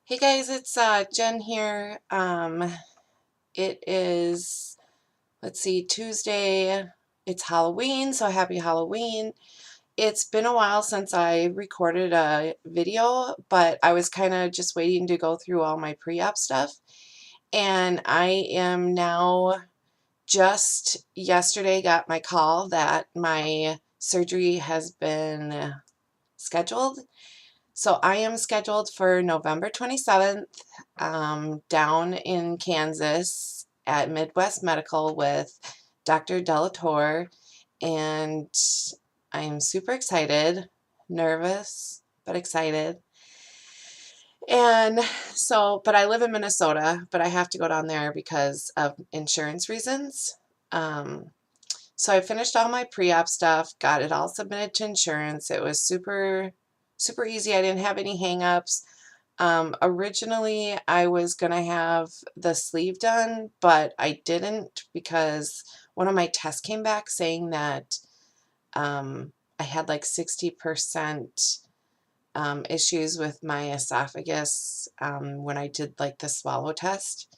Hey guys, it's Jen here. It is, let's see, Tuesday. It's Halloween, so happy Halloween. It's been a while since I recorded a video, but I was kind of just waiting to go through all my pre-op stuff. And I am now just yesterday got my call that my surgery has been scheduled. So I am scheduled for November 27th down in Kansas at Midwest Medical with Dr. Delatorre, and I'm super excited, nervous, but excited. And so, but I live in Minnesota, but I have to go down there because of insurance reasons. Um, so I finished all my pre-op stuff, got it all submitted to insurance. It was super easy. I didn't have any hang-ups. Originally, I was going to have the sleeve done, but I didn't because one of my tests came back saying that I had like 60% issues with my esophagus when I did like the swallow test,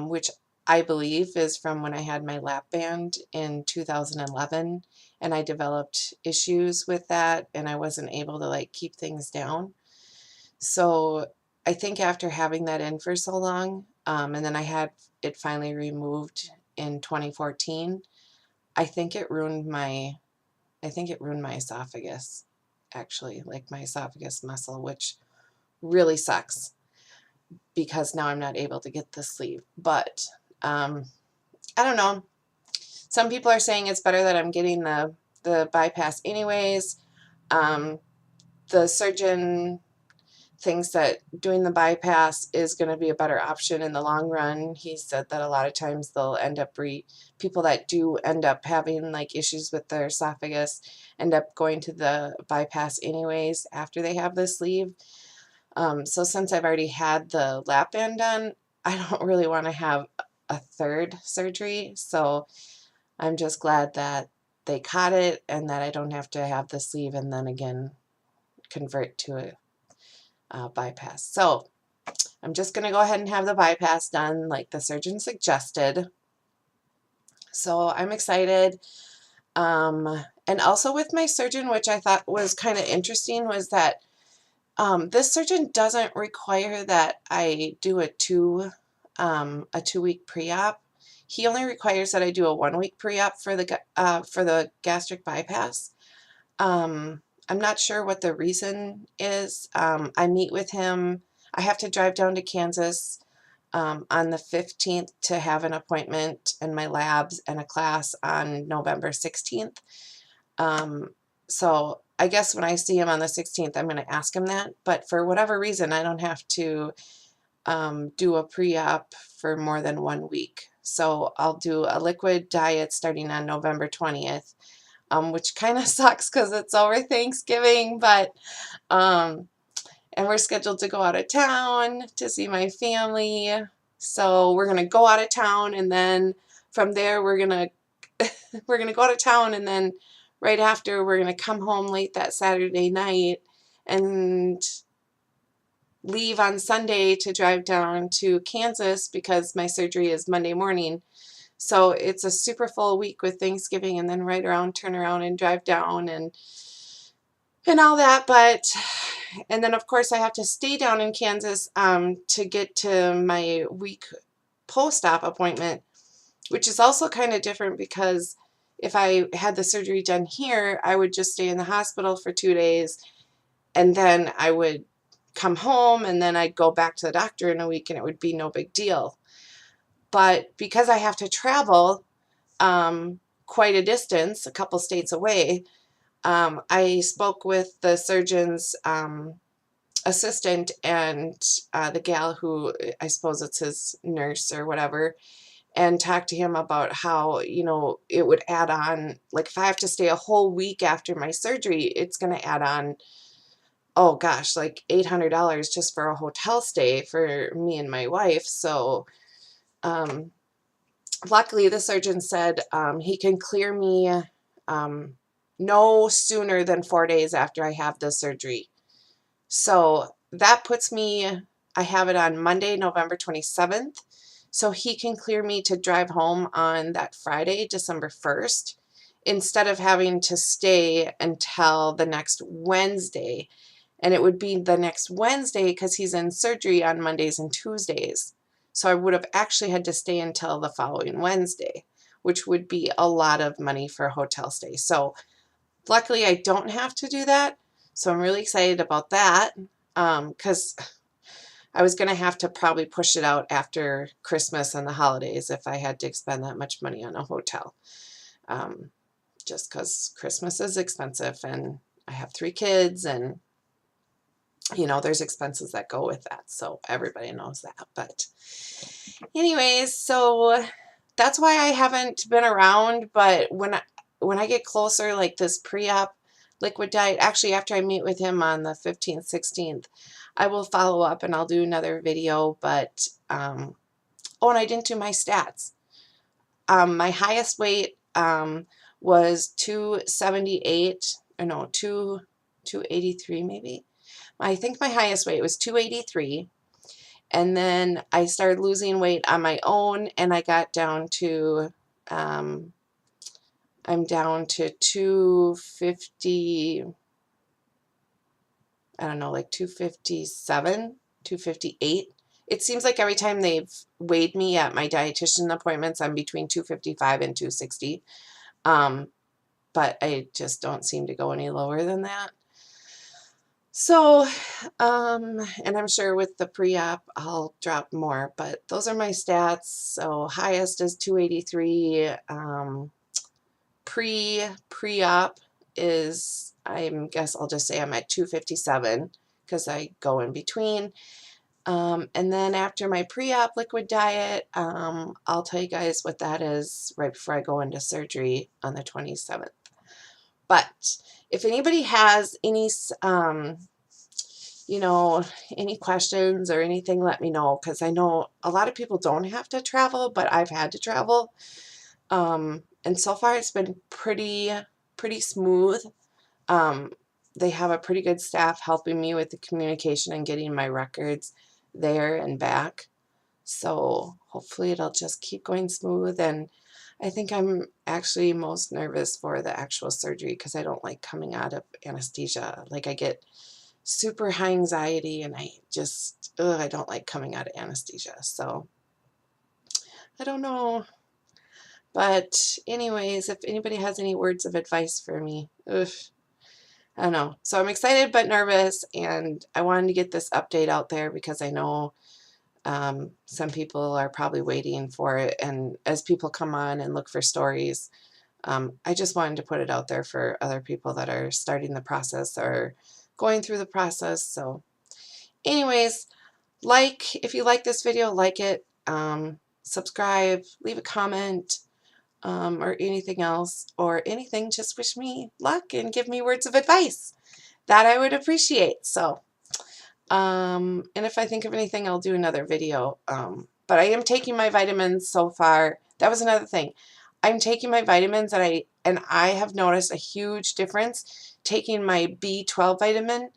which I believe is from when I had my lap band in 2011, and I developed issues with that and I wasn't able to like keep things down. So I think after having that in for so long, and then I had it finally removed in 2014, I think it ruined my esophagus, actually, like my esophagus muscle, which really sucks because now I'm not able to get the sleeve. But I don't know. Some people are saying it's better that I'm getting the bypass anyways. The surgeon thinks that doing the bypass is going to be a better option in the long run. He said that a lot of times they'll end up people that do end up having like issues with their esophagus end up going to the bypass anyways after they have the sleeve. So since I've already had the lap band done, I don't really want to have a third surgery. So I'm just glad that they caught it and that I don't have to have the sleeve and then again convert to a bypass. So I'm just going to go ahead and have the bypass done like the surgeon suggested. So I'm excited. And also with my surgeon, which I thought was kind of interesting, was that this surgeon doesn't require that I do a 2-week pre-op. He only requires that I do a 1-week pre-op for the gastric bypass. I'm not sure what the reason is. I meet with him. I have to drive down to Kansas on the 15th to have an appointment and my labs and a class on November 16th. So I guess when I see him on the 16th, I'm going to ask him that. But for whatever reason, I don't have to do a pre-op for more than 1 week. So I'll do a liquid diet starting on November 20th, which kind of sucks because it's over Thanksgiving. But and we're scheduled to go out of town to see my family. So we're going to go out of town, and then from there we're going to we're going to go out of town, and then right after we're going to come home late that Saturday night and leave on Sunday to drive down to Kansas because my surgery is Monday morning. So it's a super full week with Thanksgiving and then right around, turn around and drive down and all that. And then of course I have to stay down in Kansas to get to my week post-op appointment, which is also kind of different because if I had the surgery done here, I would just stay in the hospital for 2 days and then I would come home and then I'd go back to the doctor in a week and it would be no big deal. But because I have to travel quite a distance, a couple states away, I spoke with the surgeon's assistant and the gal who I suppose it's his nurse or whatever, and talk to him about how, it would add on, like if I have to stay a whole week after my surgery, it's going to add on, oh gosh, like $800 just for a hotel stay for me and my wife. So luckily the surgeon said he can clear me no sooner than 4 days after I have the surgery. So that puts me I have it on Monday, November 27th, so he can clear me to drive home on that Friday, December 1st, instead of having to stay until the next Wednesday. And it would be the next Wednesday because he's in surgery on Mondays and Tuesdays. So I would have actually had to stay until the following Wednesday, which would be a lot of money for a hotel stay. So luckily I don't have to do that. So I'm really excited about that because I was going to have to probably push it out after Christmas and the holidays if I had to expend that much money on a hotel. Just because Christmas is expensive and I have 3 kids and, you know, there's expenses that go with that. So everybody knows that. But anyways, so that's why I haven't been around. But when I get closer, like this pre-op liquid diet, actually after I meet with him on the 15th, 16th, I will follow up and I'll do another video. But, oh, and I didn't do my stats. My highest weight was 278, or no, 283 maybe. I think my highest weight was 283. And then I started losing weight on my own, and I got down to, I'm down to 250, I don't know, like 257, 258. It seems like every time they've weighed me at my dietitian appointments, I'm between 255 and 260. But I just don't seem to go any lower than that. So, and I'm sure with the pre-op, I'll drop more, but those are my stats. So highest is 283. Pre-op is, I guess I'll just say I'm at 257 because I go in between. And then after my pre-op liquid diet, I'll tell you guys what that is right before I go into surgery on the 27th. But if anybody has any, you know, any questions or anything, let me know, because I know a lot of people don't have to travel, but I've had to travel. And so far it's been pretty smooth. They have a pretty good staff helping me with the communication and getting my records there and back. So hopefully it'll just keep going smooth. And I think I'm actually most nervous for the actual surgery because I don't like coming out of anesthesia. Like I get super high anxiety and I just, I don't like coming out of anesthesia. So I don't know. But anyways, if anybody has any words of advice for me, I don't know. So I'm excited but nervous, and I wanted to get this update out there because I know some people are probably waiting for it, and as people come on and look for stories, I just wanted to put it out there for other people that are starting the process or going through the process. So anyways, if you like this video, like it, subscribe, leave a comment, or anything else, or anything, just wish me luck and give me words of advice. That I would appreciate. So and if I think of anything, I'll do another video. But I am taking my vitamins so far. That was another thing. I'm taking my vitamins, and I have noticed a huge difference taking my B12 vitamin,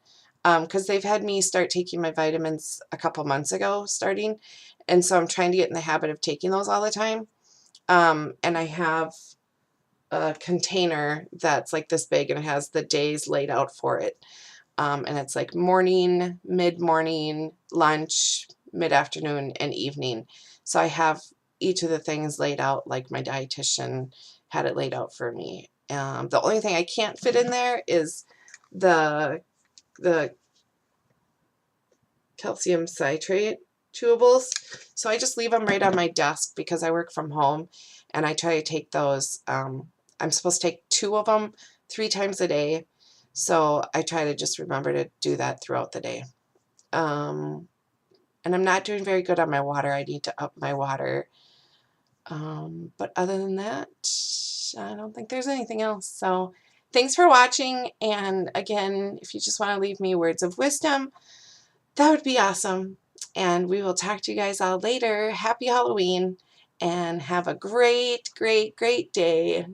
because they've had me start taking my vitamins a couple months ago starting, and so I'm trying to get in the habit of taking those all the time. And I have a container that's like this big, and it has the days laid out for it. And it's like morning, mid-morning, lunch, mid-afternoon, and evening. So I have each of the things laid out like my dietitian had it laid out for me. The only thing I can't fit in there is the calcium citrate chewables. So I just leave them right on my desk because I work from home, and I try to take those. I'm supposed to take 2 of them 3 times a day. So I try to just remember to do that throughout the day. And I'm not doing very good on my water. I need to up my water. But other than that, I don't think there's anything else. So thanks for watching. And again, if you just want to leave me words of wisdom, that would be awesome. And we will talk to you guys all later. Happy Halloween and have a great, great, great day.